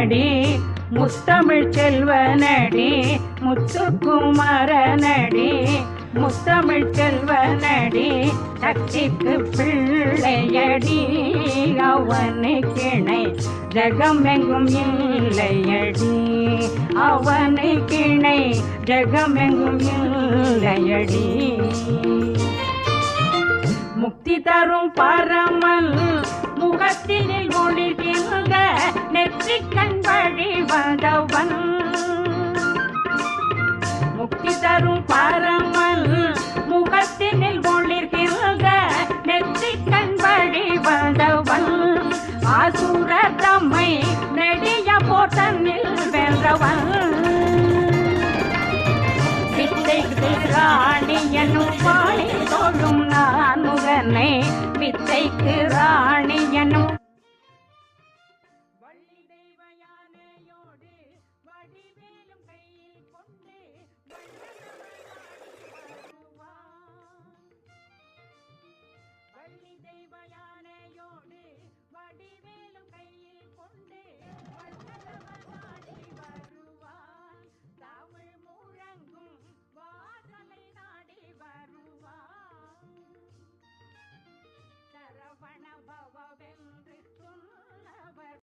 செல்வனடி முத்தமிழ் செல்வனடி முத்துக்குமரனடி முத்தமிழ் செல்வனடி சக்திக்கு பிள்ளையடி அவனுக்கிணை ஜகமெங்கும் இல்லையடி அவனுக்கிணை ஜகமெங்கும் இல்லையடி முக்தி தரும் பரமல் முகத்தினில் ஒளிர்கின்ற நெற்றிக் கண் வழி வந்தவன் முக்தி தரும் பரமல் முகத்தினில் ஒளிர்கின்ற நெற்றிக் கண் வழி வந்தவன் ஆசுர தம்மை நெடிய போட்டனில் வென்றவன் வித்தைக்கு ராணி என்னும் பாணி தோழும் நான் முகனை வித்தைக்கு ராணி என்னும்